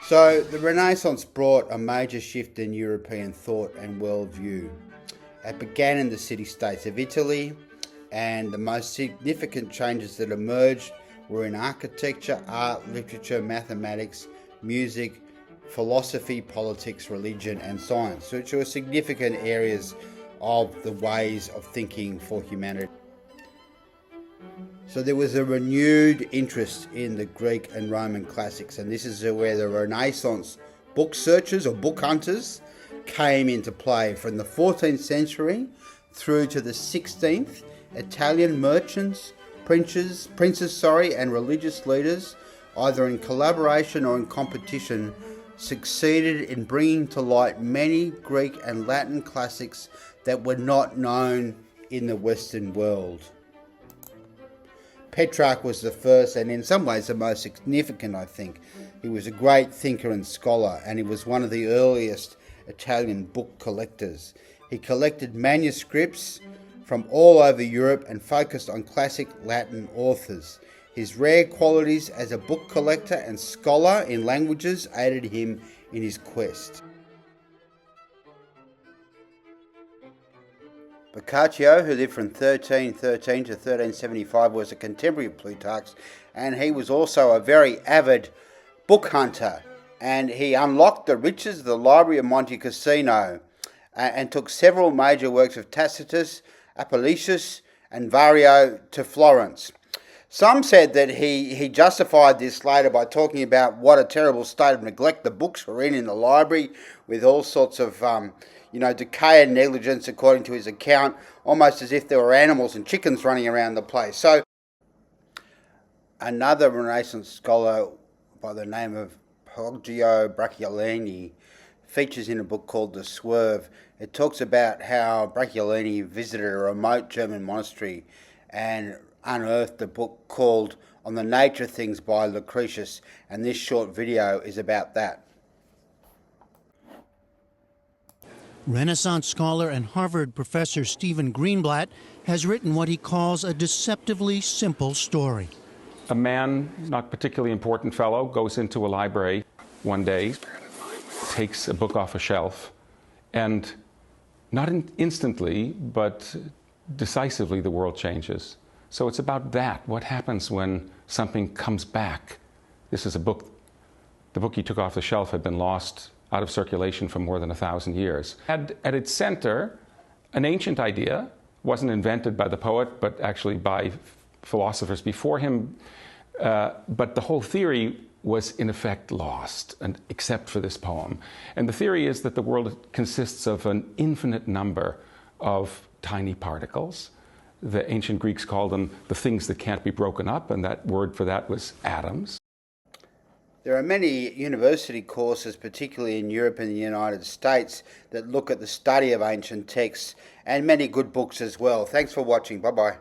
So the Renaissance brought a major shift in European thought and worldview. It began in the city-states of Italy, and the most significant changes that emerged were in architecture, art, literature, mathematics, music, philosophy, politics, religion and science, which were significant areas of the ways of thinking for humanity. So there was a renewed interest in the Greek and Roman classics, and this is where the Renaissance book searchers or book hunters came into play. From the 14th century through to the 16th, Italian merchants, princes, and religious leaders, either in collaboration or in competition, succeeded in bringing to light many Greek and Latin classics that were not known in the Western world. Petrarch was the first and in some ways the most significant, I think. He was a great thinker and scholar, and he was one of the earliest Italian book collectors. He collected manuscripts from all over Europe and focused on classic Latin authors. His rare qualities as a book collector and scholar in languages aided him in his quest. Boccaccio, who lived from 1313 to 1375, was a contemporary of Plutarch's, and he was also a very avid book hunter, and he unlocked the riches of the Library of Monte Cassino and took several major works of Tacitus, Apicius and Vario to Florence. Some said that he justified this later by talking about what a terrible state of neglect the books were in the library, with all sorts of decay and negligence, according to his account, almost as if there were animals and chickens running around the place. So another Renaissance scholar by the name of Poggio Bracciolini features in a book called The Swerve. It talks about how Bracciolini visited a remote German monastery and unearthed a book called On the Nature of Things by Lucretius, and this short video is about that. Renaissance scholar and Harvard professor Stephen Greenblatt has written what he calls a deceptively simple story. A man, not particularly important fellow, goes into a library one day, takes a book off a shelf, and not instantly, but decisively, the world changes. So it's about that. What happens when something comes back? This is a book. The book he took off the shelf had been lost out of circulation for more than 1,000 years. At its center, an ancient idea, wasn't invented by the poet, but actually by philosophers before him. But the whole theory was in effect lost, and except for this poem. And the theory is that the world consists of an infinite number of tiny particles. The ancient Greeks called them the things that can't be broken up, and that word for that was atoms. There are many university courses, particularly in Europe and the United States, that look at the study of ancient texts, and many good books as well. Thanks for watching. Bye-bye.